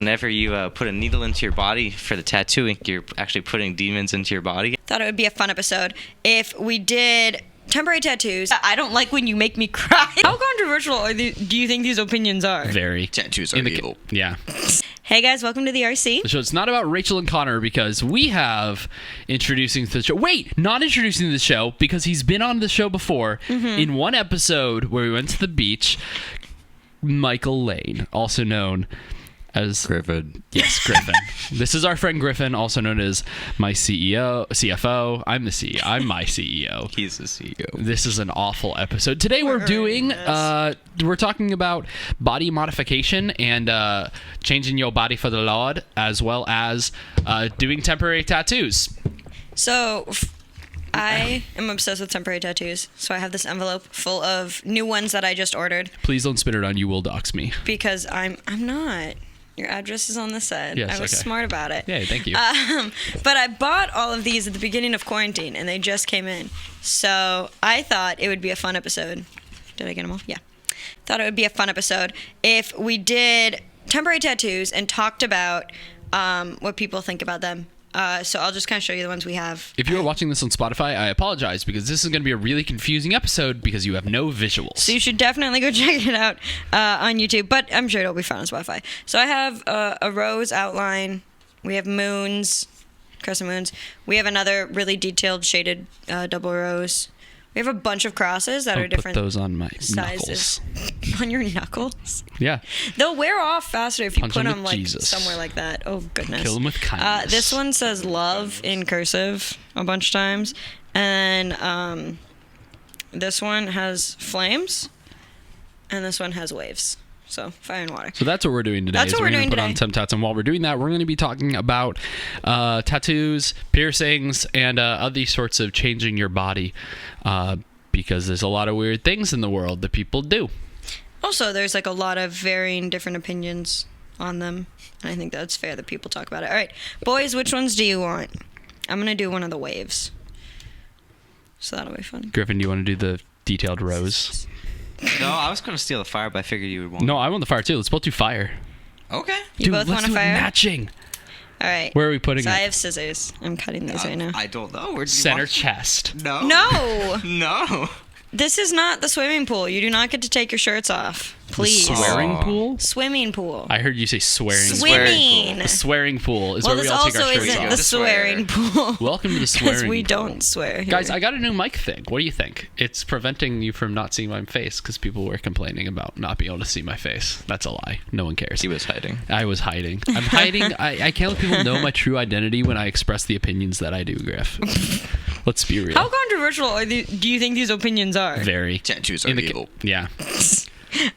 Whenever you put a needle into your body for the tattooing, you're actually putting demons into your body. Thought it would be a fun episode if we did temporary tattoos. I don't like when you make me cry. How controversial do you think these opinions are? Very. Tattoos are evil. Yeah. Hey guys, welcome to the RC. So it's not about Rachel and Connor because we have introducing to the show. Wait, not introducing to the show because he's been on the show before in one episode where we went to the beach. Michael Lane, also known as Griffin. Yes, Griffin. This is our friend Griffin, also known as my CFO. I'm the CEO. I'm my CEO. He's the CEO. This is an awful episode. Today we're talking about body modification and changing your body for the Lord, as well as doing temporary tattoos. So I am obsessed with temporary tattoos. So I have this envelope full of new ones that I just ordered. Please don't spit it on. You will dox me. Because I'm not. Your address is on the side. Yes, I was okay. smart about it. Yeah, thank you. But I bought all of these at the beginning of quarantine, and they just came in. So I thought it would be a fun episode. Did I get them all? Yeah. Thought it would be a fun episode if we did temporary tattoos and talked about what people think about them. So I'll just kind of show you the ones we have. If you are watching this on Spotify, I apologize because this is going to be a really confusing episode because you have no visuals. So you should definitely go check it out on YouTube, but I'm sure it'll be fun on Spotify. So I have a rose outline. We have moons, crescent moons. We have another really detailed shaded double rose. We have a bunch of crosses that are different put those on my sizes. knuckles. On your knuckles? Yeah. They'll wear off faster if you Punch put 'em them with like Jesus. somewhere like that. Oh goodness. Kill them with kindness. This one says love in cursive a bunch of times, and this one has flames, and this one has waves. So fire and water. So that's what we're doing today. That's what we're gonna doing put today. on some tats, and while we're doing that, we're going to be talking about tattoos, piercings, and other sorts of changing your body, because there's a lot of weird things in the world that people do. Also, there's like a lot of varying different opinions on them, and I think that's fair that people talk about it. All right, boys, which ones do you want? I'm gonna do one of the waves, so that'll be fun. Griffin, do you want to do the detailed rose? No, I was going to steal the fire, but I figured you would want No, I want the fire too. Let's both do fire. Okay. You Dude, both let's want a do it fire? matching. All right. Where are we putting So it? I have scissors. I'm cutting these right now. I don't know. Where do you Center want- chest. No. No, No. this is not the swimming pool. You do not get to take your shirts off, please. Swearing Aw. pool? Swimming pool. I heard you say swearing. Swimming. The swearing pool is Well, where we this all take our also shirts isn't off. the To swear. swearing pool. Welcome to the Because swearing we pool. don't swear here. Guys, I got a new mic thing. What do you think? It's preventing you from not seeing my face because people were complaining about not being able to see my face. That's a lie. No one cares. He was hiding. I was hiding. I'm hiding. I can't let people know my true identity when I express the opinions that I do, Griff. Let's be real. How controversial do you think these opinions are? Very. Tattoos are evil. Yeah.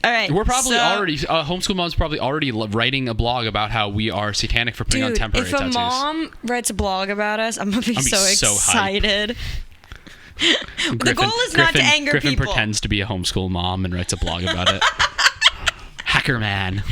All right. We're probably so- already, homeschool mom's probably already writing a blog about how we are satanic for putting on Dude, temporary if a tattoos. mom writes a blog about us, I'm gonna be I'll be so so hype. excited. The goal is not to anger Griffin people. pretends to be a homeschool mom and writes a blog about it. Hacker man.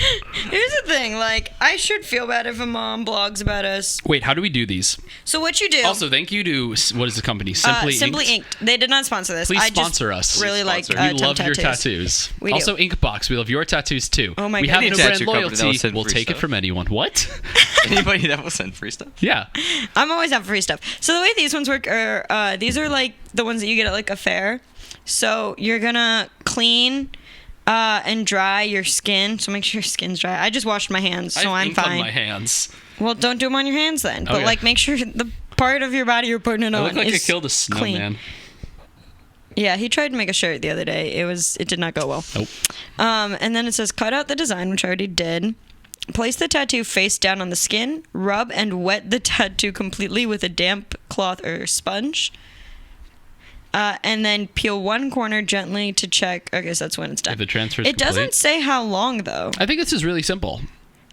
Here's the thing, like, I should feel bad if a mom blogs about us. Wait, how do we do these? So what you do? Also, thank you to, what is the company? Simply Simply Inked. Inked. They did not sponsor this. Please I just sponsor us. Really like We temp love your tattoos. We do. Also, Inkbox. We love your tattoos too. Oh my we God. have Any no brand tattoo company that will loyalty. send We'll free take it stuff. from anyone. What? Anybody that will send free stuff? Yeah. I'm always out for free stuff. So the way these ones work are, these are like the ones that you get at like a fair. So you're gonna clean and dry your skin. So make sure your skin's dry. I just washed my hands, so I have I'm ink on fine. my hands. Well, don't do them on your hands then. But Okay. like, make sure the part of your body you're putting it I on look like I is killed a clean. snowman. Yeah, he tried to make a shirt the other day. It did not go well. Nope. And then it says cut out the design, which I already did. Place the tattoo face down on the skin. Rub and wet the tattoo completely with a damp cloth or sponge. And then peel one corner gently to check. I guess that's when it's done. If the transfer's It doesn't complete. say how long though. I think this is really simple.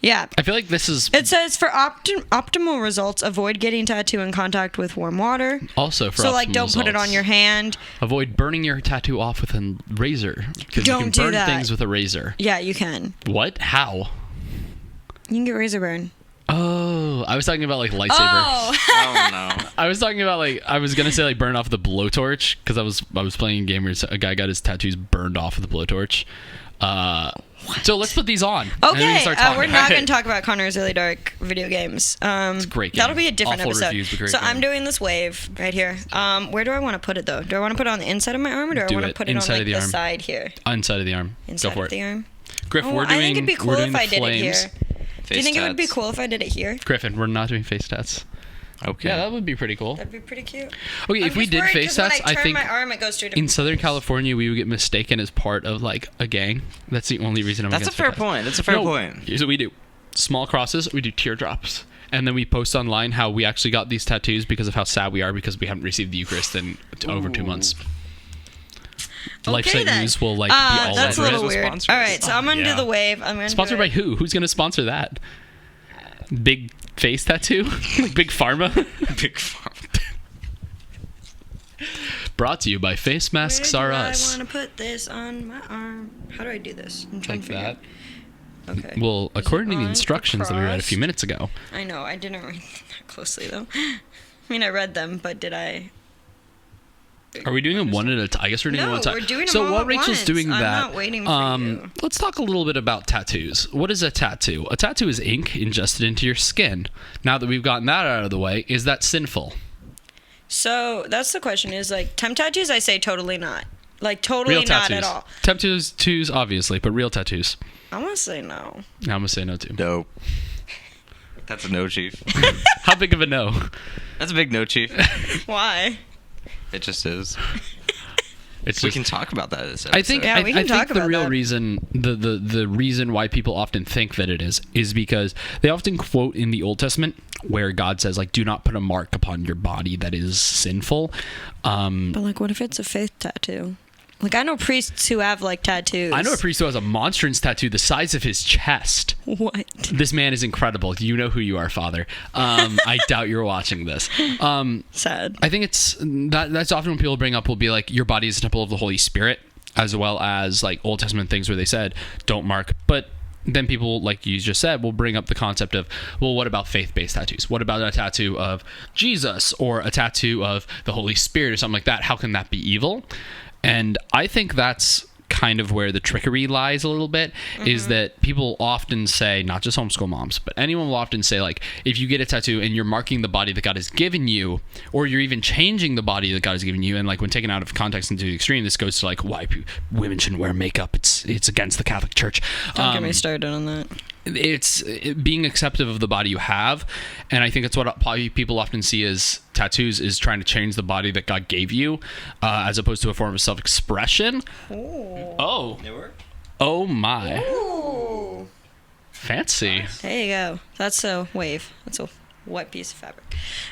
Yeah. I feel like this is It says for optimal results, avoid getting tattoo in contact with warm water. also for So like, optimal don't put it results. on your hand. Avoid burning your tattoo off with a razor because you Don't can do burn that. things with a razor. Yeah, you can. What? How? You can get razor burn. Oh, I was talking about like lightsaber. Oh. Oh no. I was talking about like I was gonna say like burn off the blowtorch because I was playing a game where a guy got his tattoos burned off with the blowtorch. So let's put these on. and then we Okay, can start talking. we're not going to talk about Connor's Really Dark video games. It's a great game. That'll be a different Awful episode. reviews, but great So game. I'm doing this wave right here. Where do I want to put it though? Do I want to put it on the inside of my arm, or do I Do want to it put it on inside like of the the arm. side here? Inside of the arm. Inside Go for of the it. arm. Griff, Oh, we're doing. I think it'd be cool we're doing if I the did flames. it here. Do you think it would be cool if I did it here? Griffin, we're not doing face tats. Okay. Yeah, that would be pretty cool. That'd be pretty cute. Okay, if we did face tats, when I I turn think my arm, it goes to a in different Southern California we would get mistaken as part of like a gang. That's the only reason I'm That's a against fair face tats. point. That's a fair No, point. Here's what we do. Small crosses, we do teardrops. And then we post online how we actually got these tattoos because of how sad we are because we haven't received the Eucharist in over 2 months. Okay, LifeSite then. News will like be all That's a over little it. weird. Sponsor All us. right, so I'm gonna Yeah. do the wave. I'm gonna Sponsored do by it. who? Who's gonna sponsor that? Big face tattoo? Like Big Pharma? Big farm. Brought to you by Face Masks Where Are do Us. I want to put this on my arm. How do I do this? I'm trying Like to figure that. out. Okay. Well, Is it according to the on instructions that we read a across? few minutes ago, I know, I didn't read them that closely though. I mean, I read them, but did I? are we doing them one at a time? I guess we're doing No, them one at a time. we're doing them so all while at Rachel's once. doing I'm that, not waiting for you. let's talk a little bit about tattoos. What is a tattoo? A tattoo is ink ingested into your skin. Now that we've gotten that out of the way, is that sinful? So that's the question: is like temp tattoos? I say totally not. Like totally Real not tattoos. at all. Tattoos, obviously, but real tattoos. I'm gonna say no. I'm gonna say no too. No. That's a no, chief. How big of a no? That's a big no, chief. Why? It just is. It's We just, can talk about that this episode. I think Yeah, we can I talk think the about real that. reason the reason why people often think that it is because they often quote in the Old Testament where God says like do not put a mark upon your body that is sinful. But like, what if it's a faith tattoo? Like, I know priests who have like tattoos. I know a priest who has a monstrance tattoo the size of his chest. What? This man is incredible. You know who you are, Father. I doubt you're watching this. Sad. I think that's often when people bring up will be like your body is a temple of the Holy Spirit, as well as like Old Testament things where they said don't mark. But then people, like you just said, will bring up the concept of, well, what about faith-based tattoos? What about a tattoo of Jesus or a tattoo of the Holy Spirit or something like that? How can that be evil? And I think that's kind of where the trickery lies a little bit, is that people often say, not just homeschool moms, but anyone will often say, like, if you get a tattoo and you're marking the body that God has given you, or you're even changing the body that God has given you, and like when taken out of context into the extreme, this goes to like why women shouldn't wear makeup. It's against the Catholic Church. Don't get me started on that. It's being acceptive of the body you have, and I think that's what people often see as tattoos is trying to change the body that God gave you, as opposed to a form of self-expression. Oh my, Ooh. fancy. There you go. That's a wave. That's a white piece of fabric.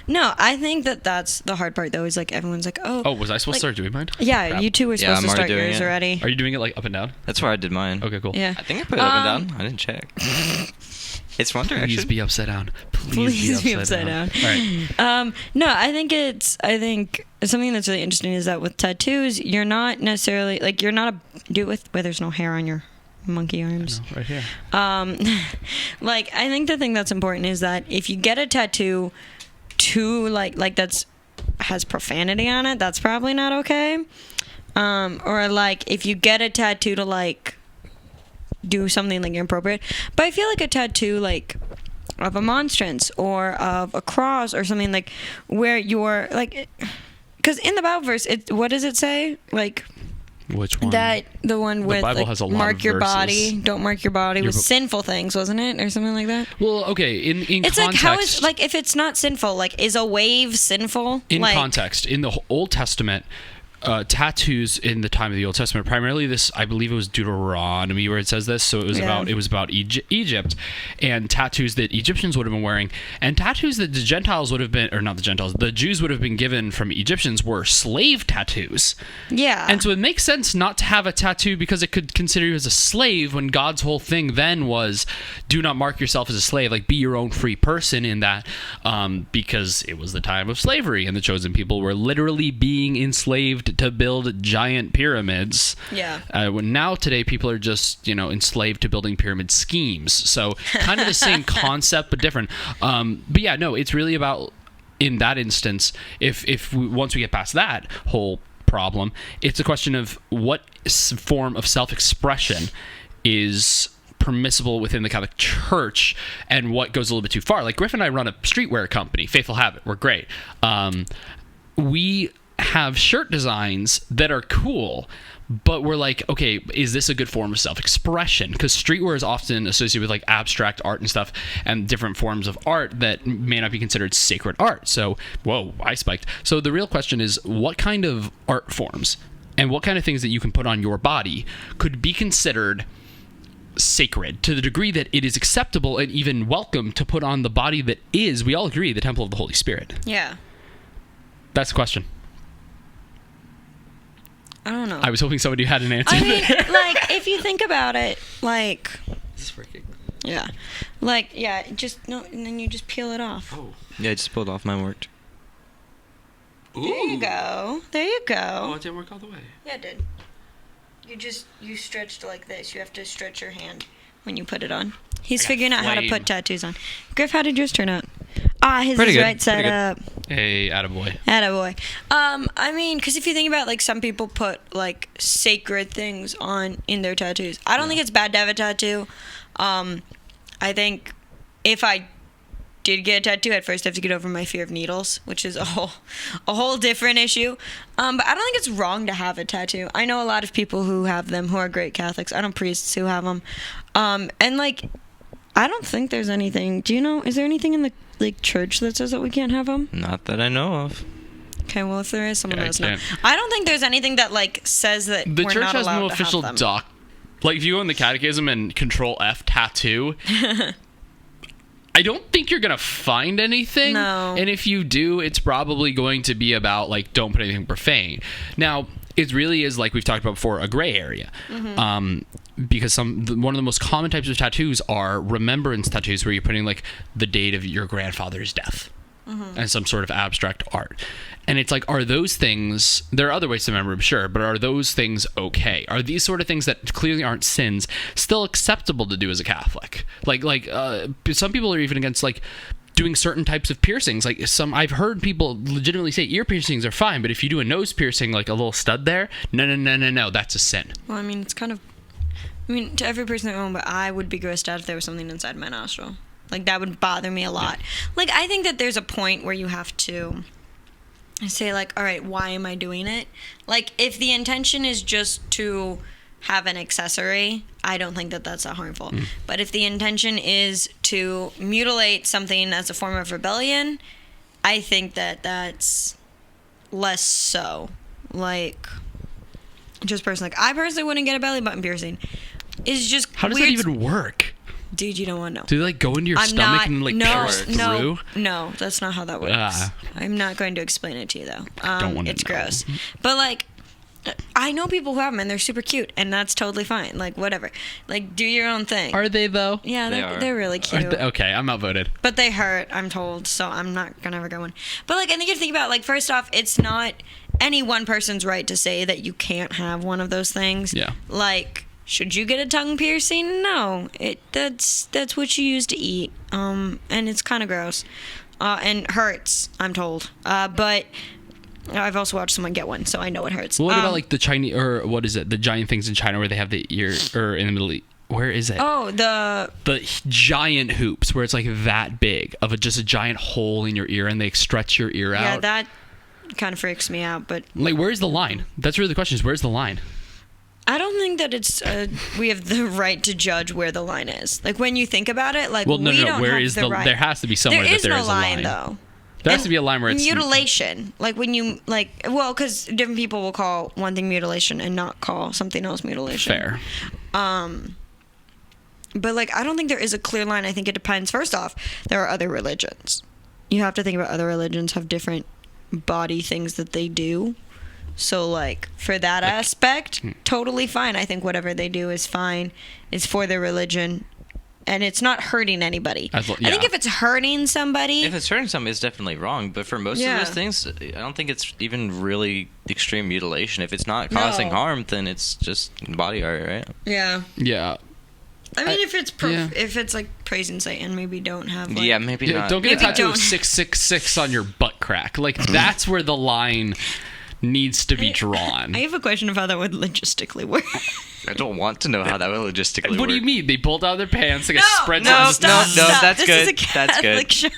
No, I think that's the hard part though. Is like everyone's like, Oh, was I supposed like- to start doing mine? yeah, Crap. you two were Yeah, supposed I'm to already start doing yours it. already. Are you doing it like up and down? That's where I did mine. Okay, cool. Yeah. I think I put it up and down. I didn't check. It's one Please direction. be upside down. Please be upside down. All right. No, I think something that's really interesting is that with tattoos, you're not necessarily like you're not do it with where there's no hair on your monkey arms. Right here. Like I think the thing that's important is that if you get a tattoo to like that's has profanity on it, that's probably not okay. Or like if you get a tattoo to like do something like inappropriate, but I feel like a tattoo like of a monstrance or of a cross or something like where you're like, because in the Bible verse, what does it say? Like Which one? that the one with Bible like, has a lot mark of your verses. body, don't mark your body with sinful things, wasn't it, or something like that? Well, okay. In It's context, like how is like if it's not sinful, like is a wave sinful? in like, context in the Old Testament, tattoos in the time of the Old Testament, primarily this, I believe it was Deuteronomy where it says this, so it was about Egypt and tattoos that Egyptians would have been wearing, and tattoos that the Gentiles would have been, or not the Gentiles, the Jews would have been given from Egyptians were slave tattoos. Yeah. And so it makes sense not to have a tattoo because it could consider you as a slave, when God's whole thing then was do not mark yourself as a slave, like be your own free person in that, because it was the time of slavery and the chosen people were literally being enslaved enslaved to build giant pyramids. Yeah. When now today people are just enslaved to building pyramid schemes. So kind of the same concept but different. But yeah, no, it's really about, in that instance, if once we get past that whole problem, it's a question of what form of self-expression is permissible within the Catholic Church and what goes a little bit too far. Like Griff and I run a streetwear company, Faithful Habit. We're great. We have shirt designs that are cool, but we're like, okay, is this a good form of self-expression? Because streetwear is often associated with like abstract art and stuff and different forms of art that may not be considered sacred art. So, whoa, I spiked. So the real question is, what kind of art forms and what kind of things that you can put on your body could be considered sacred to the degree that it is acceptable and even welcome to put on the body that is, we all agree, the temple of the Holy Spirit? Yeah. That's the question. I don't know. I was hoping somebody had an answer I mean, there. like, if you think about it, like, Is this working? yeah. Like, yeah, just, no, and then you just peel it off. Oh. Yeah, I just pulled off. Mine worked. Ooh. There you go. There you go. Oh, it didn't work all the way. Yeah, it did. You stretched like this. You have to stretch your hand when you put it on. He's got figuring out how to flame. put tattoos on. Griff, how did yours turn out? His Pretty is good. right side Pretty good. up. Hey, attaboy. Attaboy. I mean, because if you think about, like, some people put, like, sacred things on in their tattoos. I don't think it's bad to have a tattoo. I think if I did get a tattoo, I'd first have to get over my fear of needles, which is a whole different issue. But I don't think it's wrong to have a tattoo. I know a lot of people who have them who are great Catholics. I know priests who have them. And, like, I don't think there's anything. Do you know? Is there anything in the church that says that we can't have them? Not that I know of. Okay, well, if there is, someone Yeah, let us know. can't. I don't think there's anything that says that The we're church not has allowed no to official have them. Like, if you go in the catechism and Control F tattoo, I don't think you're gonna find anything. No. And if you do, it's probably going to be about like, don't put anything profane. Now, it really is, like we've talked about before, a gray area. Because one of the most common types of tattoos are remembrance tattoos, where you're putting like the date of your grandfather's death and some sort of abstract art. And it's like, are those things, there are other ways to remember, I'm sure, but are those things okay? Are these sort of things that clearly aren't sins still acceptable to do as a Catholic? Like some people are even against like doing certain types of piercings. Like I've heard people legitimately say ear piercings are fine, but if you do a nose piercing, like a little stud there, no, that's a sin. Well, I mean, it's kind of... I mean, to every person their own, but I would be grossed out if there was something inside my nostril. Like, that would bother me a lot. Like, I think that there's a point where you have to say, like, all right, why am I doing it? Like, if the intention is just to have an accessory, I don't think that that's that harmful. But if the intention is to mutilate something as a form of rebellion, I think that that's less so. Like, just personally, I personally wouldn't get a belly button piercing. It's just How does weird. that even work? Dude, you don't want to know. Do they like go into your stomach and like pierce through? No, that's not how that works. I'm not going to explain it to you though. Don't want to it's know. gross. But like, I know people who have them and they're super cute and that's totally fine. Like whatever. Like do your own thing. Are they though? Yeah, They are. they're really cute. Okay, I'm outvoted. But they hurt, I'm told, so I'm not gonna ever go one. But like, I think you have to think about, like, first off, it's not any one person's right to say that you can't have one of those things. Yeah. Like, should you get a tongue piercing? No. That's what you use to eat. And it's kind of gross. And hurts, I'm told. But I've also watched someone get one, so I know it hurts. What about like the Chinese, or what is it? The giant things in China where they have the ear, or in the Middle East. Where is it? Oh, the giant hoops where it's like that big of just a giant hole in your ear and they stretch your ear out. Yeah, that kind of freaks me out, but Like, where's the line? That's really the question, is where's the line? I don't think that it's we have the right to judge where the line is. Like when you think about it, like Well, no, we no, don't where have is the right. there has to be somewhere There that is there no is a line line. though. There has And to be a line where it's mutilation. Like when you because different people will call one thing mutilation and not call something else mutilation. fair. But like I don't think there is a clear line. I think it depends. First off, there are other religions. You have to think about other religions have different body things that they do. So like for that aspect, totally fine. I think whatever they do is fine. It's for their religion. and it's not hurting anybody. Yeah. I think if it's hurting somebody, If it's hurting something, it's definitely wrong. But for most of those things, I don't think it's even really extreme mutilation. If it's not causing harm, then it's just body art, right? yeah. Yeah. I mean, if it's like praising Satan, maybe don't have. Like, Yeah, maybe not. Don't get a Maybe tattoo of don't. 666 on your butt crack. Like, that's where the line needs to be drawn. I have a question of how that would logistically work. I don't want to know how that will logistically work. What do you mean? They pulled out their pants, like a spread. stop. that's This good. Is a That's good. Catholic show.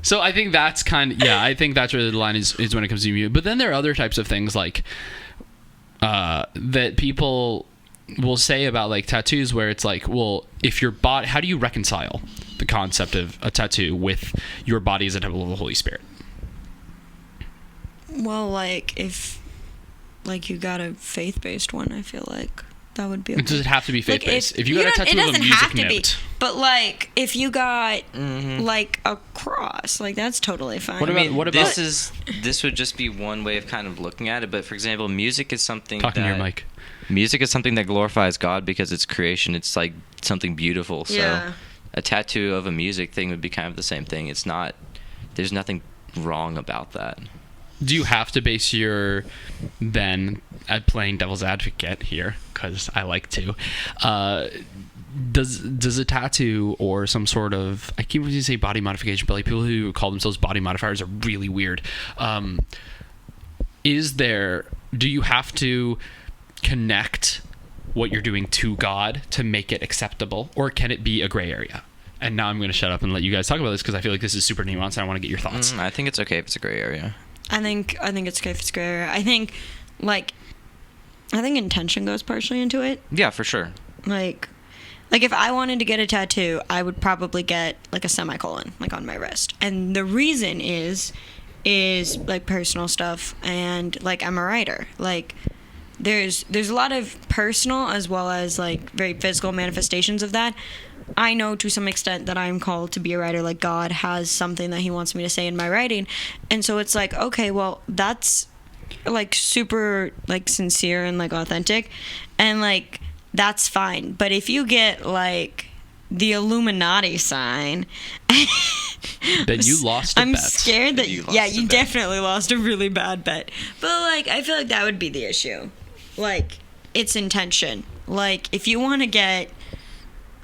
So I think that's I think that's where the line is when it comes to you. But then there are other types of things like that people will say about like tattoos where it's like, well, if your body, how do you reconcile the concept of a tattoo with your body as a temple of the Holy Spirit? Well, like if like you got a faith-based one, I feel like that would be. Okay. Does it have to be Like, faith-based? If you got a tattoo of a music note. But like if you got like a cross, like that's totally fine. What about this would just be one way of kind of looking at it. But for example, music is something talking to that your mic? Music is something that glorifies God because it's creation. It's like something beautiful. So Yeah. a tattoo of a music thing would be kind of the same thing. It's not. There's nothing wrong about that. Do you have to base your then at playing devil's advocate here, because I like to, does a tattoo or some sort of, I keep wanting to say body modification, but like people who call themselves body modifiers are really weird. Do you have to connect what you're doing to God to make it acceptable, or can it be a gray area? And now I'm going to shut up and let you guys talk about this because I feel like this is super nuanced and I want to get your thoughts. I think it's okay if it's a gray area. I think it's okay if it's gray area. I think intention goes partially into it. Yeah, for sure. Like if I wanted to get a tattoo, I would probably get like a semicolon like on my wrist. And the reason is like personal stuff, and like I'm a writer. Like there's a lot of personal as well as like very physical manifestations of that. I know to some extent that I'm called to be a writer. Like God has something that he wants me to say in my writing. And so it's like, okay, well, that's like super like sincere and like authentic. And like, that's fine. But if you get like the Illuminati sign, then you lost a I'm bet. scared that you definitely lost a really bad bet. But like, I feel like that would be the issue. Like, it's intention. Like, if you want to get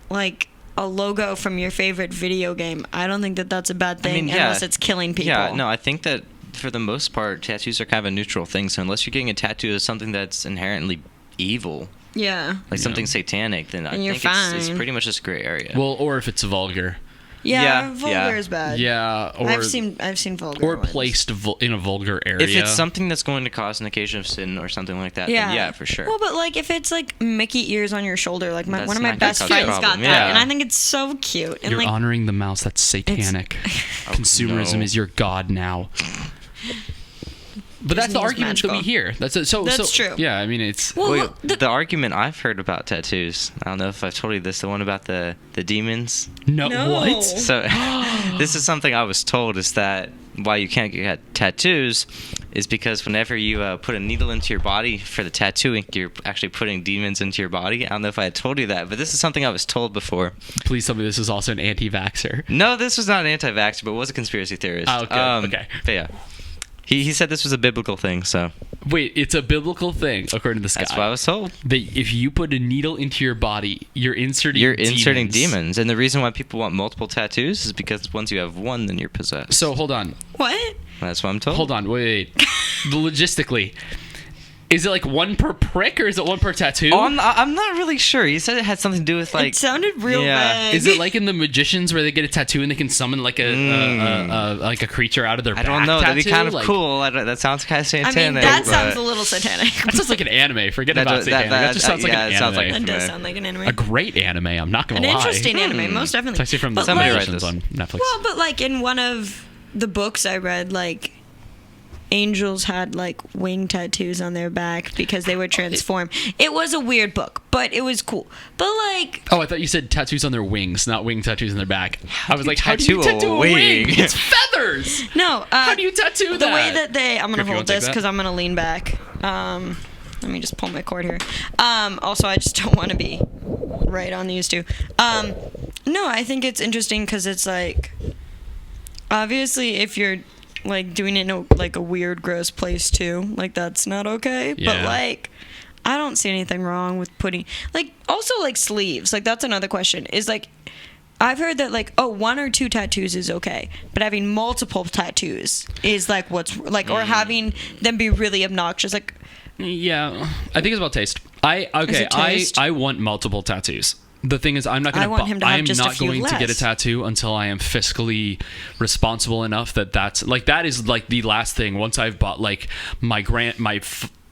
like a logo from your favorite video game, I don't think that that's a bad thing unless it's killing people. Yeah, no, I think that for the most part, tattoos are kind of a neutral thing. So unless you're getting a tattoo of something that's inherently evil, yeah, like something satanic, then I you're think it's pretty much just a gray area. Well, or if it's vulgar. Yeah, vulgar is bad. Yeah, or I've seen vulgar or ones. placed in a vulgar area. If it's something that's going to cause an occasion of sin or something like that, then yeah, for sure. Well, but like if it's like Mickey ears on your shoulder, like one of my not best gonna cause a friends got problem, that, yeah. and I think it's so cute. And You're like, honoring the mouse. That's satanic. Consumerism no. is your god now. But that's Disney the is argument that we magical. hear. That's true. Yeah, I mean it's. well, The argument I've heard about tattoos, I don't know if I've told you this, the one about the demons. No. What? So this is something I was told, is that why you can't get tattoos is because whenever you put a needle into your body for the tattooing, you're actually putting demons into your body. I don't know if I had told you that, but this is something I was told before. Please tell me this is also an anti-vaxxer. No, this was not an anti-vaxxer, but was a conspiracy theorist. Oh, okay. Okay. But yeah. He said this was a biblical thing, so Wait, it's a biblical thing, according to this guy. that's what I was told. That if you put a needle into your body, you're inserting demons. And the reason why people want multiple tattoos is because once you have one, then you're possessed. So hold on. what? That's what I'm told. Hold on. Wait. Logistically, is it like one per prick or is it one per tattoo? Oh, I'm not really sure. He said it had something to do with like. It sounded real yeah. vague. Is it like in the Magicians where they get a tattoo and they can summon like a creature out of their I back? don't know. That'd be tattoo? kind of Like, cool. That sounds kind of satanic. I mean, that sounds but- a little satanic. That sounds like an anime. Forget That about does- satanic. That just sounds like yeah, an it sounds anime. like That does Anime. sound like an anime. A great anime. I'm not gonna An lie. interesting anime, most definitely. It's actually from the But Somebody like, write Magicians this. on Netflix. well, but like in one of the books I read, like angels had like wing tattoos on their back because they would transform. It was a weird book, but it was cool. But like, Oh, I thought you said tattoos on their wings, not wing tattoos on their back. I was do like, you how do you tattoo a tattoo a wing? wing? It's feathers. no. How do you tattoo the that? way that I'm gonna Griff, you hold wanna take this that? because I'm gonna lean back. Let me just pull my cord here. Also, I just don't want to be right on these two. No, No, I think it's interesting because it's like, obviously, if you're like doing it in a weird, gross place too, like that's not okay. Yeah. But like, I don't see anything wrong with putting like also like sleeves. Like that's another question. Is like, I've heard that like, oh, 1 or 2 tattoos is okay, but having multiple tattoos is like what's like, or having them be really obnoxious. Like, Yeah, I think it's about taste. taste? I want multiple tattoos. The thing is, I'm not going I want him to have I'm just a not few going to get a less. tattoo until I am fiscally responsible enough that is like the last thing. Once I've bought like my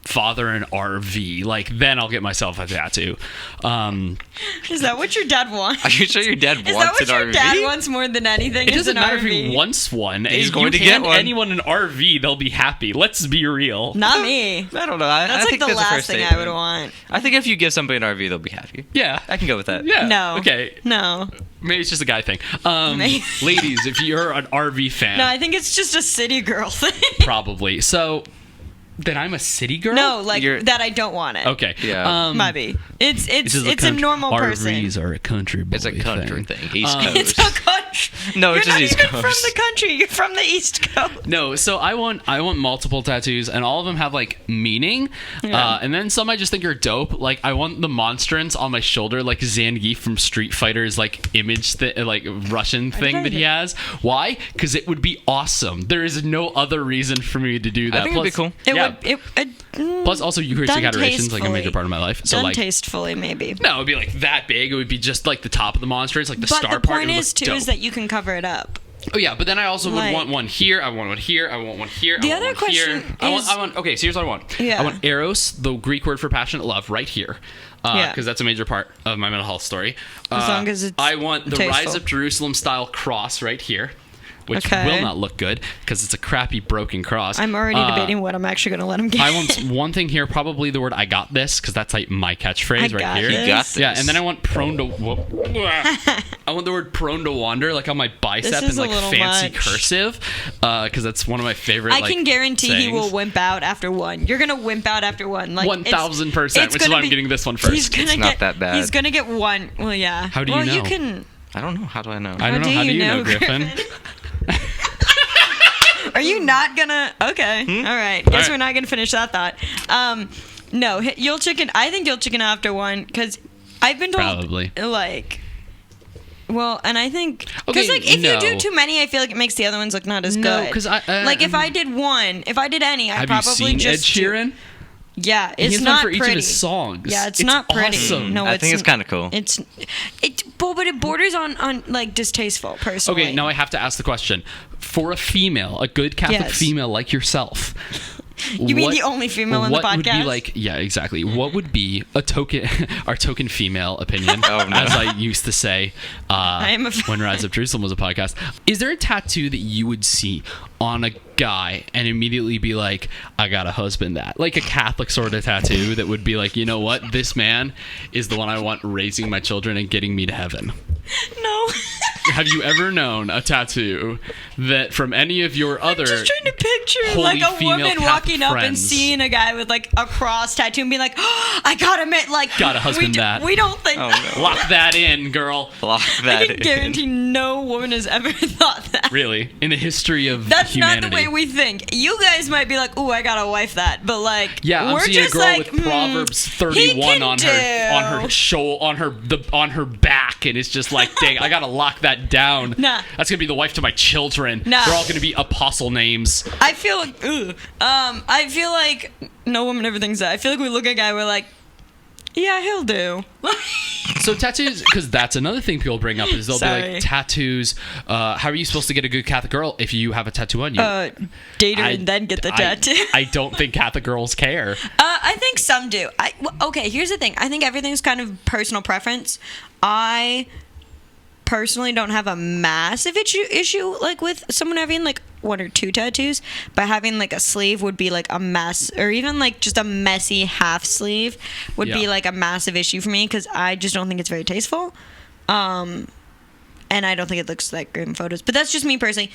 father an RV, like then I'll get myself a tattoo. is that what your dad wants? Are you sure your dad Is that wants what an your RV? dad wants more than anything? It is doesn't an matter if RV? he wants one. He's If going you to get hand one. anyone an RV, they'll be happy. Let's be real. Not me. I don't know. I That's like think the that's a last first thing I statement. would want. I think if you give somebody an RV, they'll be happy. Yeah, I can go with that. yeah. No. Okay. No. Maybe it's just a guy thing. Maybe. Ladies, if you're an RV fan, No, I think it's just a city girl thing. probably. So then I'm a city girl. No, like You're- that I don't want it. Okay. Yeah. Might be. It's This is a normal person. RVs are a country boy It's a country thing. East It's Coast. a country. No, You're it's just not East even from Coast. the country. You're from the East Coast. No, so I want multiple tattoos, and all of them have like meaning, Yeah. and then some I just think are dope. Like I want the monstrance on my shoulder, like Zangief from Street Fighter's like image, like Russian thing that he has. Why? Because it would be awesome. There is no other reason for me to do that. I think it'd be cool. It Yeah. would. Plus, also Eucharistic Done adoration's like a major tastefully. part of my life. So Done like, tastefully, maybe. no, it would be like that big. It would be just like the top of the monstrance, like the But star the part. point It would is look too dope. is that you can cover it up. Oh yeah, but then I also would Like- want one here. I want one here. I want one here. The I want other one here. question I want. is- I want. Okay, so here's what I want. Yeah. I want eros, the Greek word for passionate love, right here. Yeah. Because that's a major part of my mental health story. As long as it's I want the tasteful. Rise of Jerusalem style cross right here, which Okay. will not look good because it's a crappy broken cross. I'm already debating what I'm actually going to let him get. I want one thing here, probably the word "I got this," because that's like my catchphrase I right got here. this. You got this. Yeah, and then I want prone to. I want the word prone to wander, like on my bicep This in is a like little fancy much. cursive, because that's one of my favorite. I like, can guarantee he will sayings. wimp out after one. You're gonna wimp out after one. Like 1000%, it's which is gonna why I'm be- getting this one first. He's gonna It's get, not that bad. He's gonna get one. Well, yeah. How do you well, know? you can. I don't know. How do I know? I don't know. How do you know, Griffin? Are you not gonna? Okay. All right. Guess right. we're not gonna finish that thought. No, you'll chicken. I think you'll chicken after one because I've been told Probably. like. Well, and I think Okay, because like if you no. do too many, I feel like it makes the other ones look not as No, good. 'cause I- like if I did one, if I did any, I Have you probably seen Ed just do- Sheeran? Yeah, He it's has not one for each pretty. of his songs. Yeah, it's It's not pretty. awesome. No, I think it's kind of cool. It's but it borders on like distasteful personally. Okay, now I have to ask the question: for a female, a good Catholic Yes. female like yourself. You mean the only female in the What would be podcast? like? Yeah, exactly. What would be a token, our token female opinion, Oh, no. as I used to say am a- when Rise of Jerusalem was a podcast? Is there a tattoo that you would see on a guy and immediately be like, "I got a husband"? That like a Catholic sort of tattoo that would be like, you know what, this man is the one I want raising my children and getting me to heaven. No. Have you ever known a tattoo that from any of your other? I'm just trying to picture holy like a female woman Catholic walking up and friends. seeing a guy with like a cross tattoo and being like, oh, I gotta admit, like, Gotta husband we that. We don't think Oh, that. no. Lock that in, girl. Lock I that can in. guarantee no woman has ever thought that. Really, in the history of That's humanity. not the way we think. You guys might be like, "Ooh, I got a wife that," but like, Yeah, I'm we're seeing a just girl like, with Proverbs he 31 can on her shoulder, on her back, and it's just like, dang, I gotta lock that down. Nah. That's gonna be the wife to my children. Nah. They're all gonna be apostle names. I feel like, I feel like no woman ever thinks that. I feel like we look at a guy, we're like, yeah, he'll do. So tattoos, because that's another thing people bring up is they'll be Sorry. like tattoos. How are you supposed to get a good Catholic girl if you have a tattoo on you? Date her and then get the tattoo. I don't think Catholic girls care. I think some do. Okay, here's the thing. I think everything's kind of personal preference. I personally don't have a massive issue like with someone having like 1 or 2 tattoos, but having like a sleeve would be like a mess, or even like just a messy half sleeve would be Yeah. like a massive issue for me because I just don't think it's very tasteful. And I don't think it looks that great in photos. But that's just me personally.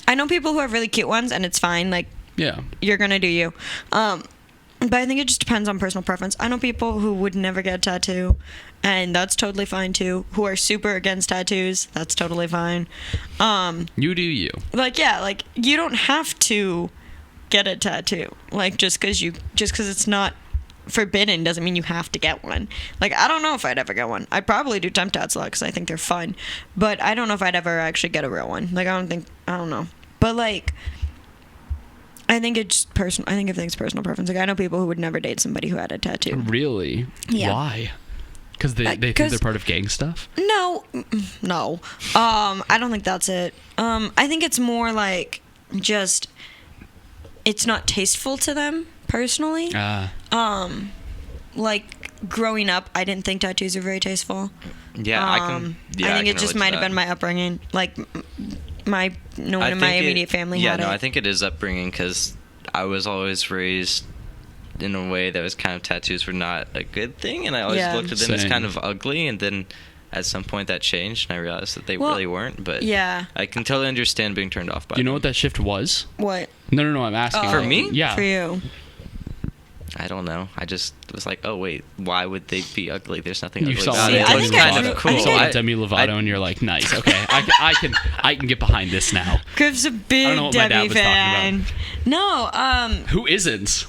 I know people who have really cute ones, and it's fine. Like, Yeah. you're gonna do you. But I think it just depends on personal preference. I know people who would never get a tattoo, and that's totally fine too. Who are super against tattoos, that's totally fine. You do you. Like, yeah, like, you don't have to get a tattoo. Like, just because it's not forbidden doesn't mean you have to get one. Like, I don't know if I'd ever get one. I'd probably do temp tats a lot because I think they're fun. But I don't know if I'd ever actually get a real one. Like, I don't know. But, like, I think it's personal. I think everything's personal preference. Like, I know people who would never date somebody who had a tattoo. Really? Yeah. Why? Because they think they're part of gang stuff? No. I don't think that's it. I think it's more like just it's not tasteful to them personally. Like growing up, I didn't think tattoos were very tasteful. Yeah, I think it just might have been my upbringing. Like no one in my immediate family had it. Yeah, no, I think it is upbringing because I was always raised in a way that was kind of tattoos were not a good thing, and I always looked at them as kind of ugly, and then at some point that changed, and I realized that they really weren't. But yeah, I can totally understand being turned off by. Do you know what that shift was? What? No, I'm asking. For me? Yeah. For you. I don't know. I just was like, oh wait, why would they be ugly? There's nothing You ugly saw about Demi it. I It was think I kind drew- of I cool. think saw I- Demi Lovato, and you're like, nice. Okay, I can get behind this now. Griff's a big I don't know what my dad Debbie was talking fan. No, Who isn't?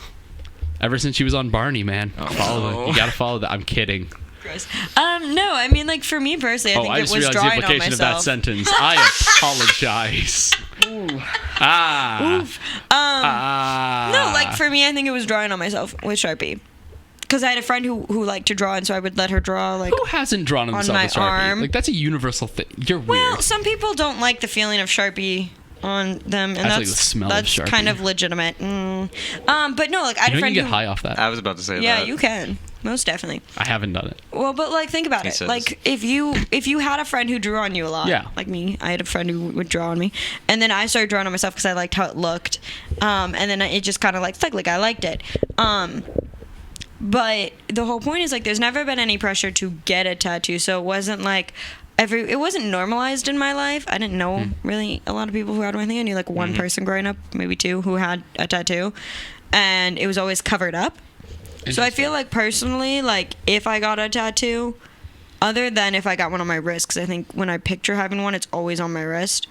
Ever since she was on Barney, man. Follow no. it. You gotta follow that. I'm kidding. gross. No, I mean, like, for me personally, I think I it just was realized the drawing on implication of that myself. sentence. I apologize. No, like, for me, I think it was drawing on myself with Sharpie. Because I had a friend who liked to draw, and so I would let her draw, like... Who hasn't drawn on on themselves my with Sharpie? arm. Like, that's a universal thing. You're weird. Well, some people don't like the feeling of Sharpie on them, and I just like that's the smell of Sharpie. kind of legitimate. But no, like, I had you a friend get who... high off that. I was about to say Yeah, that. you can. Most definitely. I haven't done it. Well, but like, think about He it. says- Like, if you had a friend who drew on you a lot, Yeah. like me, I had a friend who would draw on me, and then I started drawing on myself because I liked how it looked, and then it just kind of like stuck. Like, I liked it. But the whole point is, like, there's never been any pressure to get a tattoo, so it wasn't like it wasn't normalized in my life. I didn't know really a lot of people who had one. I think I knew like one person growing up, maybe two, who had a tattoo, and it was always covered up. So I feel like personally, like, if I got a tattoo, other than if I got one on my wrist, because I think when I picture having one, it's always on my wrist.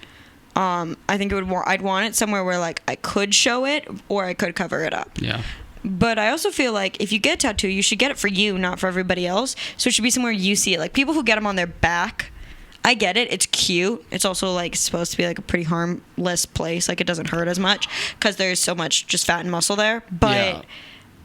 I think I'd want it somewhere where, like, I could show it or I could cover it up. Yeah. But I also feel like if you get a tattoo, you should get it for you, not for everybody else. So it should be somewhere you see it. Like, people who get them on their back, I get it. It's cute. It's also, like, supposed to be, like, a pretty harmless place. Like, it doesn't hurt as much because there's so much just fat and muscle there. But... Yeah.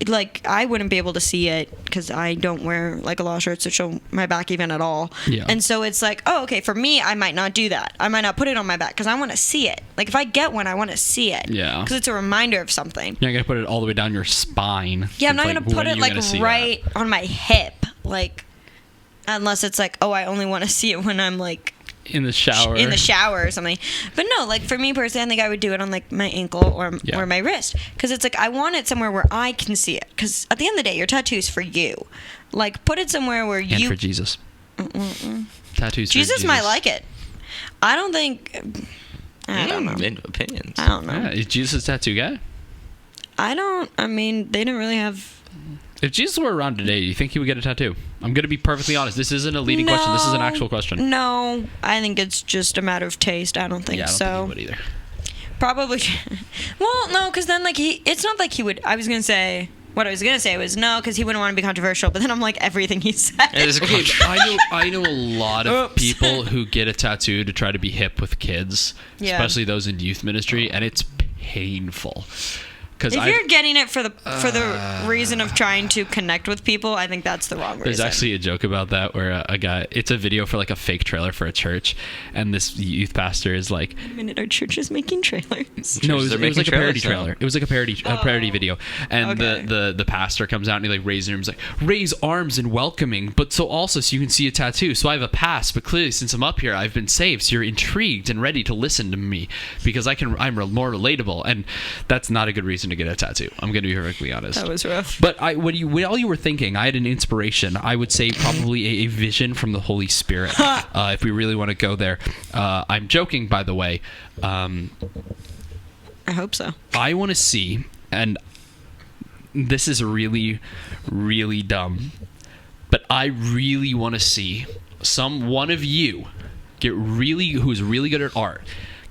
Like, I wouldn't be able to see it because I don't wear, like, a lot of shirts that show my back even at all. Yeah. And so it's like, oh, okay, for me, I might not do that. I might not put it on my back because I want to see it. Like, if I get one, I want to see it. Yeah. Because it's a reminder of something. You're not going to put it all the way down your spine. Yeah, I'm not It's going to put when it, are you like, gonna see right on my hip. Like, unless it's like, oh, I only want to see it when I'm, like... that. In the shower. In the shower or something. But no, like, for me personally, I think I would do it on, like, my ankle or my wrist. Because it's like, I want it somewhere where I can see it. Because at the end of the day, your tattoo's for you. Like, put it somewhere where And you... for Jesus. Tattoos for Jesus might like it. I don't think... I don't know. Opinions. I don't know. Yeah, is Jesus a tattoo guy? I mean, they didn't really have... If Jesus were around today, do you think he would get a tattoo? I'm going to be perfectly honest. This isn't a leading question. This is an actual question. No, I think it's just a matter of taste. I don't think Yeah, I don't so. think he would either. Probably. Well, no, because then, like, it's not like he would... I was going to say... What I was going to say was no, because he wouldn't want to be controversial, but then I'm like, everything he said. It is Okay, but I know a lot of Oops. people who get a tattoo to try to be hip with kids, Yeah. especially those in youth ministry, and it's painful. Because If you're getting it for the reason of trying to connect with people, I think that's the wrong reason. There's actually a joke about that where a guy, it's a video for like a fake trailer for a church, and this youth pastor is like, Wait a minute, our church is making trailers. no, it was They're like making a parody trailers now. trailer. It was like a parody video, and Okay. the pastor comes out and he like raises his arms, like raise arms and welcoming, but so also so you can see a tattoo. So I have a pass, but clearly since I'm up here, I've been saved. So you're intrigued and ready to listen to me because I'm more relatable, and that's not a good reason to get a tattoo. I'm going to be perfectly honest. That was rough. But while you were thinking, I had an inspiration. I would say probably a vision from the Holy Spirit. If we really want to go there, I'm joking, by the way. I hope so. I want to see, and this is really, really dumb, but I really want to see one of you who's really good at art,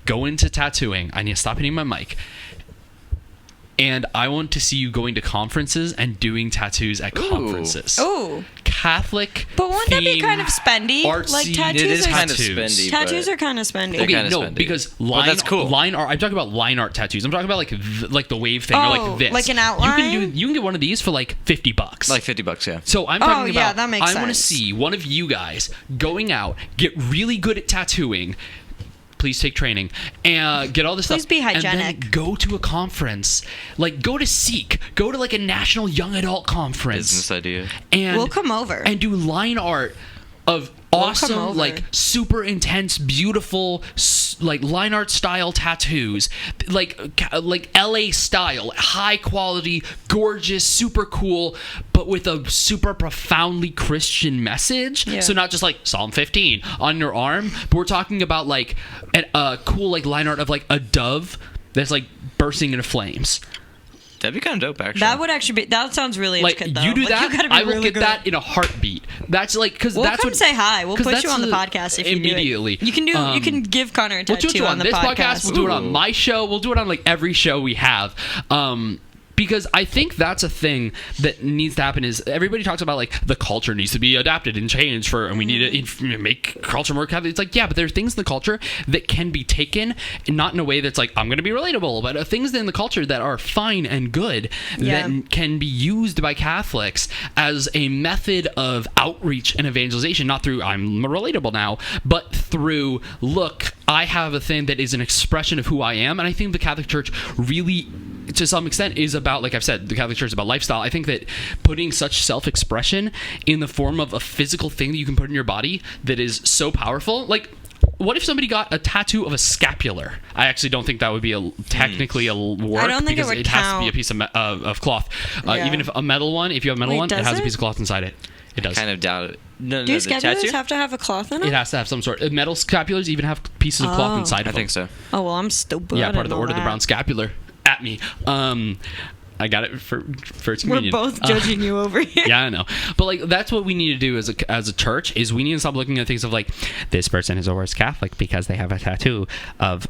go into tattooing. I need to stop hitting my mic. And I want to see you going to conferences and doing tattoos at conferences. Ooh. Catholic. But won't that be kind of spendy? Artsy, like tattoos it is are kind of spendy. Tattoos are kind of spendy. Okay, kinda no, spendy. because that's cool. line art. I'm talking about line art tattoos. I'm talking about like the wave thing, or Oh, like this. like an outline? You can get one of these for like $50. Like $50, yeah. So I'm talking yeah, about. that makes I want to sense. see one of you guys going out, get really good at tattooing. Please take training and get all this Please stuff. be And hygienic. then go to a conference, like go to Seek, go to like a national young adult conference. Business idea. And We'll come over. and do line art of come awesome, over. like super intense, beautiful, like line art style tattoos, like LA style, high quality, gorgeous, super cool, but with a super profoundly Christian message. Yeah. So not just like Psalm 15 on your arm, but we're talking about like a cool like line art of like a dove that's like bursting into flames. That'd be kind of dope, actually. That would actually be. That sounds really Like intricate, though. you do Like, that, you gotta be I will really get good. that in a heartbeat. That's like because We'll that's come what, say hi. We'll 'cause put that's you on the podcast if you do it. immediately. You can do. You can give Connor a We'll tattoo do it on on the this podcast. We'll do it on Ooh. my show. We'll do it on like every show we have. Because I think that's a thing that needs to happen is everybody talks about like the culture needs to be adapted and changed and we need to make culture more Catholic. It's like, yeah, but there's things in the culture that can be taken and not in a way that's like, I'm going to be relatable, but things in the culture that are fine and good Yeah. that can be used by Catholics as a method of outreach and evangelization, not through I'm relatable now, but through, look, I have a thing that is an expression of who I am. And I think the Catholic Church really, to some extent, is about, like I've said, the Catholic Church is about lifestyle. I think that putting such self-expression in the form of a physical thing that you can put in your body that is so powerful, like, what if somebody got a tattoo of a scapular? I actually don't think that would be technically a work. I don't think it because would has to be a count. piece of cloth. Yeah. Even if a metal one, if you have a metal Wait, one, it does has a it? piece of cloth inside it. It does. Kind of doubt it. No, Do the scapulars tattoo? have to have a cloth in It it? has to have some sort. Metal scapulars even have pieces of cloth Oh. inside of I them. think so. Oh well, I'm stupid. Yeah, I part of the didn't Order know of the that. Brown Scapular. At me. I got it for First We're Communion. both judging you over here. Yeah, I know. But like that's what we need to do as a church is we need to stop looking at things of like this person is a worse Catholic because they have a tattoo of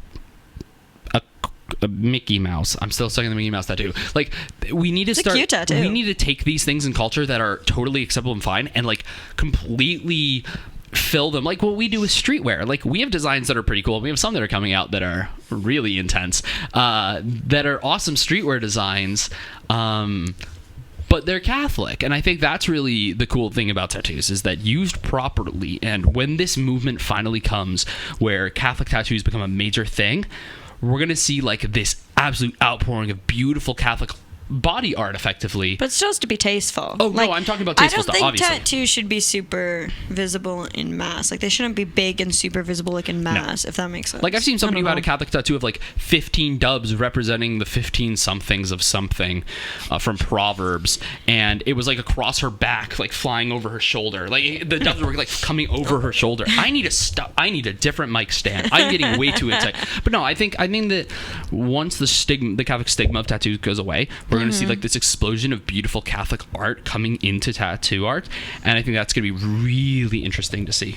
a Mickey Mouse. I'm still stuck in the Mickey Mouse tattoo. Like we need to It's a start. cute tattoo. We need to take these things in culture that are totally acceptable and fine, and like completely fill them like what we do with streetwear. Like we have designs that are pretty cool. We have some that are coming out that are really intense, that are awesome streetwear designs. But they're Catholic, and I think that's really the cool thing about tattoos is that used properly, and when this movement finally comes where Catholic tattoos become a major thing, we're going to see like this absolute outpouring of beautiful Catholic body art effectively. But it still has to be tasteful. Oh, no, I'm talking about tasteful stuff, I don't obviously. think tattoos should be super visible in mass. Like, they shouldn't be big and super visible, like, in mass, if that makes sense. Like I've seen somebody I who don't had a know. Catholic tattoo of like 15 doves representing the 15 somethings of something from Proverbs, and it was like across her back, like flying over her shoulder. Like the doves were like coming over her shoulder. I need a different mic stand. I'm getting way too excited. But no, I think that once the Catholic stigma of tattoos goes away, we're going to see like this explosion of beautiful Catholic art coming into tattoo art, and I think that's going to be really interesting to see.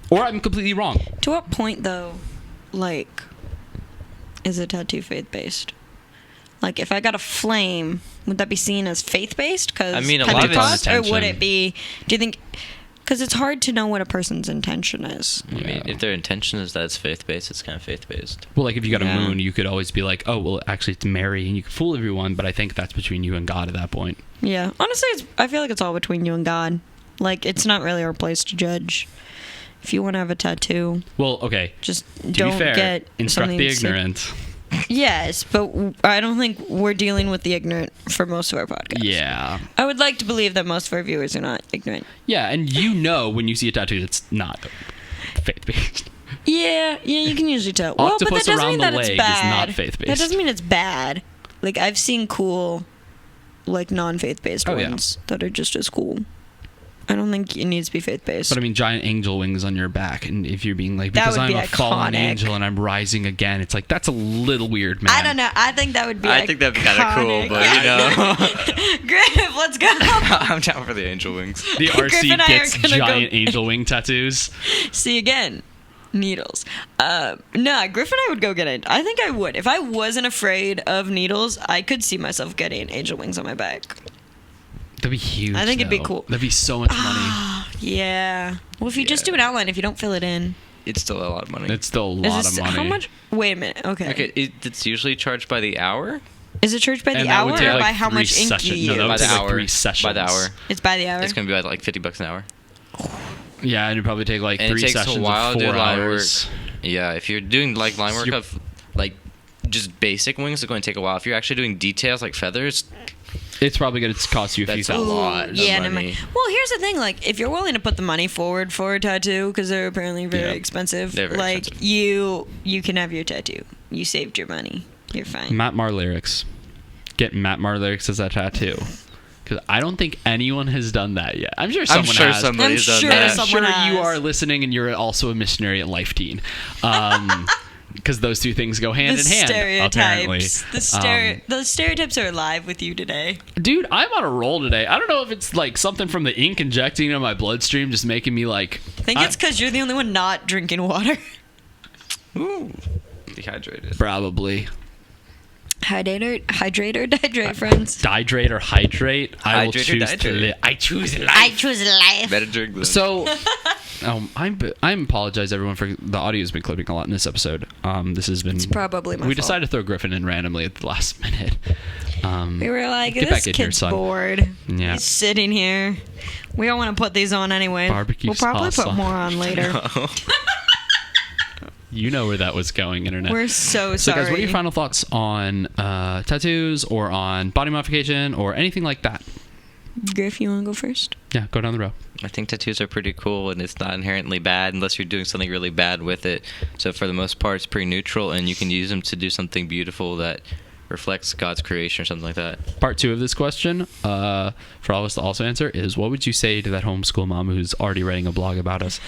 Or I'm completely wrong. To what point, though, like, is a tattoo faith-based? Like, if I got a flame, would that be seen as faith-based? Because I mean, a lot of it's or would intention. it be? Do you think? Because it's hard to know what a person's intention is. I mean, if their intention is that it's faith-based, it's kind of faith-based. Well, like if you got Yeah. a moon, you could always be like, oh, well, actually it's Mary, and you could fool everyone, but I think that's between you and God at that point. Yeah, honestly, I feel like it's all between you and God. Like, it's not really our place to judge. If you want to have a tattoo, Well, okay, just to don't be fair, get instruct something the sick. ignorant. Yes, but I don't think we're dealing with the ignorant for most of our podcasts. Yeah. I would like to believe that most of our viewers are not ignorant. Yeah, and when you see a tattoo that's not faith-based. Yeah, you can usually tell. Well, but that Octopus doesn't around mean the that it's leg is bad. not faith-based. That doesn't mean it's bad. Like, I've seen cool, like, non-faith-based Oh, yeah. ones that are just as cool. I don't think it needs to be faith-based. But I mean, giant angel wings on your back, and if you're being like, That because would I'm be a fallen iconic. angel and I'm rising again, it's like, that's a little weird, man. I don't know. I think that would be I think that'd be kind of cool, but Griff, let's go. I'm down for the angel wings. The Griff RC and I gets are gonna giant go- angel wing tattoos. See you again. Needles. Nah, Griff and I would go get it. I think I would. If I wasn't afraid of needles, I could see myself getting angel wings on my back. That'd be huge. I think it'd be though. cool. That'd be so much money. Yeah. Well, if you just do an outline, if you don't fill it in. It's still a lot of money. It's still a Is lot this- of money. How much? Wait a minute. Okay. Okay, it's usually charged by the hour. Is it charged by And the that hour would or take, like, by how 3 much ink sessions. you No, use? that would By the take like hour. 3 sessions. By the hour. It's by the hour. It's gonna be like $50 an hour. Yeah, and it'd probably take like And 3 it takes sessions a while of to 4 do line work. hours. Yeah, if you're doing like line work You're- of like just basic wings, it's going to take a while. If you're actually doing details like feathers, It's probably going to cost you a few That's a thousand. lot. of Yeah, never money. mind. Well, here's the thing: like, if you're willing to put the money forward for a tattoo, because they're apparently very Yeah. expensive, They're very like expensive. you can have your tattoo. You saved your money. You're fine. Matt Mar lyrics. Get Matt Mar lyrics as a tattoo. Because I don't think anyone has done that yet. I'm sure someone has. somebody's I'm done sure that. And I'm someone sure you has. are listening and you're also a missionary at Life Teen. Because those two things go hand The in hand, apparently. stereotypes. The stereotypes are alive with you today. Dude, I'm on a roll today. I don't know if it's like something from the ink injecting into my bloodstream just making me like... I think it's because you're the only one not drinking water. Ooh, dehydrated. Probably. Hydrate or dihydrate, friends. Dihydrate or hydrate. I will Hydrate or choose to dihydrate? live. I choose life. I choose life. Better drink than So, I apologize everyone for the audio's been clipping a lot in this episode. This has been Probably my we fault. decided to throw Griffin in randomly at the last minute. We were like, Get this back in here, kid's son. bored. Yeah. He's sitting here. We don't want to put these on anyway. Barbecue We'll probably sauce put on. more on later. You know where that was going, internet. We're so So, sorry. guys, what are your final thoughts on tattoos or on body modification or anything like that? Griff, you want to go first? Yeah, go down the row. I think tattoos are pretty cool, and it's not inherently bad unless you're doing something really bad with it. So for the most part, it's pretty neutral, and you can use them to do something beautiful that reflects God's creation or something like that. Part 2 of this question, for all of us to also answer, is what would you say to that homeschool mom who's already writing a blog about us,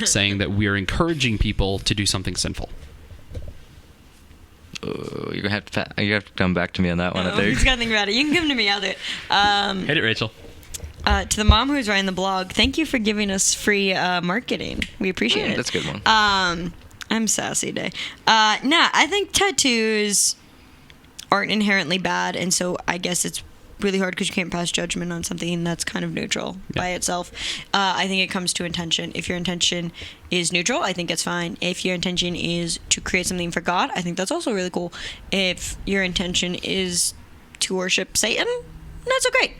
saying that we're encouraging people to do something sinful? You're gonna have to come back to me on that one. I Oh, he's think. got to think about it. You can come to me. I'll do it. Hit it, Rachel. To the mom who's writing the blog, thank you for giving us free marketing. We appreciate it. That's a good one. I'm sassy today. Nah, I think tattoos aren't inherently bad, and so I guess it's really hard because you can't pass judgment on something that's kind of neutral by itself. I think it comes to intention. If your intention is neutral, I think it's fine. If your intention is to create something for God, I think that's also really cool. If your intention is to worship Satan, not so great.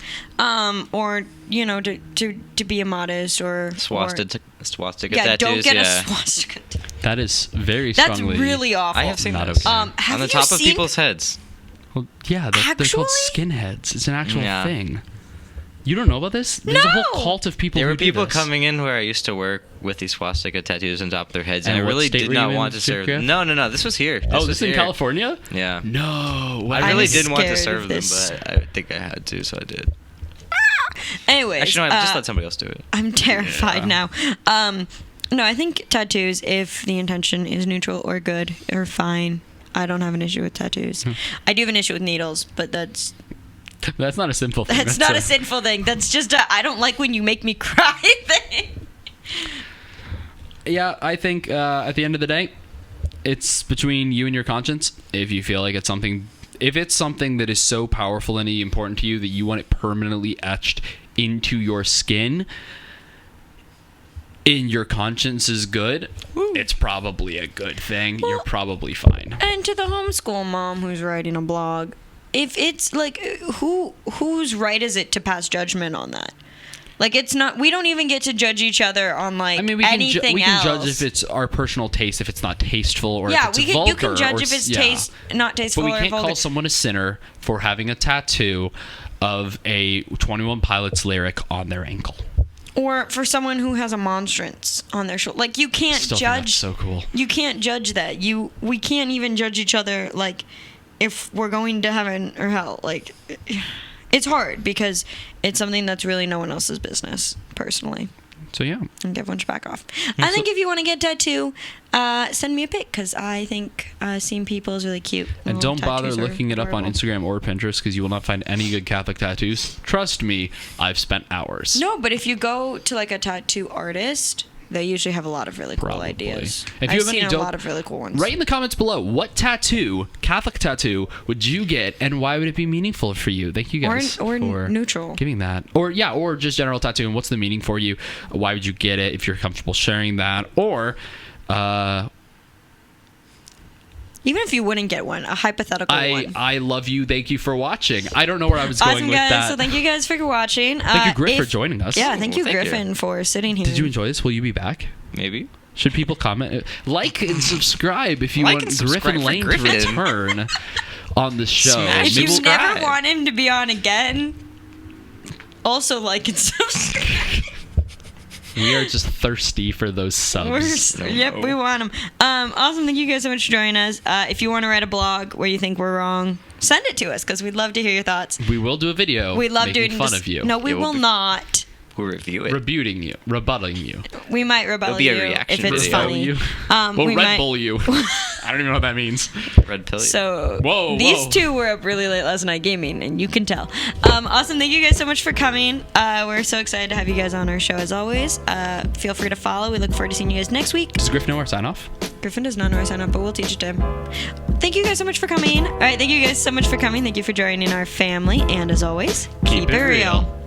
Or to be immodest or Swastika yeah, tattoos. don't get yeah. a swastika. That is very That's strongly... really awful. I have seen Not those. okay. Have on the you top of seen- people's heads. Well, yeah, they're called Actually? skinheads. It's an actual Yeah. thing. You don't know about this? There's a No! whole cult of people There who were do people this. coming in where I used to work with these swastika tattoos on top of their heads, and And I what really state did were you not in, want to serve Griff? them. No. This was here. Oh, was this is in here. California? Yeah. No. I I'm really didn't want to scared serve of them, this. but I think I had to, so I did. Anyways, Actually, no, I just let somebody else do it. I'm terrified Yeah. now. No, I think tattoos, if the intention is neutral or good or fine, I don't have an issue with tattoos. I do have an issue with needles, but that's That's not a sinful thing. not a sinful thing. That's just a I don't like when you make me cry thing. Yeah, I think at the end of the day, it's between you and your conscience. If you feel like it's something... If it's something that is so powerful and important to you that you want it permanently etched into your skin, and your conscience is good, it's probably a good thing. You're probably fine. And to the homeschool mom who's writing a blog, if it's like whose right is it to pass judgment on that? Like, it's not. We don't even get to judge each other on like I mean, we can, anything we can else. judge if it's our personal taste, if it's not tasteful, or yeah, if it's we can. vulgar. You can judge or if it's yeah. not tasteful But we or can't vulgar. call someone a sinner for having a tattoo of a 21 Pilots lyric on their ankle. Or for someone who has a monstrance on their shoulder. Like, you can't Still think judge. that's so cool. You can't judge that. We can't even judge each other, like, if we're going to heaven or hell. Like, it's hard because it's something that's really no one else's business, personally. So yeah, And give one back off. I think if you want to get a tattoo, send me a pic because I think seeing people is really cute. and Little don't bother tattoos are looking it up on adorable. Instagram or Pinterest because you will not find any good Catholic tattoos. Trust me, I've spent hours. No, but if you go to like a tattoo artist, they usually have a lot of really cool Probably. ideas. If you I've have seen any a dope- lot of really cool ones. Write in the comments below what tattoo, Catholic tattoo, would you get, and why would it be meaningful for you? Thank you guys Or for neutral. giving that. Or just general tattoo, and what's the meaning for you? Why would you get it if you're comfortable sharing that? Or Even if you wouldn't get one, a hypothetical one. I love you. Thank you for watching. I don't know where I was going Awesome, with guys. that. So thank you guys for watching. Thank you, Griff, for joining us. Yeah, thank you, Well, thank Griffin, for sitting here. Did you enjoy this? Will you be back? Maybe. Should people comment? Like and subscribe if you Like want and subscribe Griffin for Lane to Griffin. return on the show. Smash If Maybe you we'll- subscribe. never want him to be on again, also like and subscribe. we are just thirsty for those subs. Yep, we want them. Awesome. Thank you guys so much for joining us. If you want to write a blog where you think we're wrong, send it to us because we'd love to hear your thoughts. We will do a video We love making doing fun this. of you. No, we It will will be- not. We'll review it. Rebutting you. We might rebel It'll be a you reaction if it's video. funny. You. We Red might- Bull you. I don't even know what that means. Red pill. So Whoa. two were up really late last night gaming, and you can tell. Awesome. Thank you guys so much for coming. We're so excited to have you guys on our show as always. Feel free to follow. We look forward to seeing you guys next week. Does Griff know our sign off? Griffin does not know our sign up, but we'll teach it to him. Thank you guys so much for coming. All right. Thank you guys so much for coming. Thank you for joining our family. And as always, keep it real.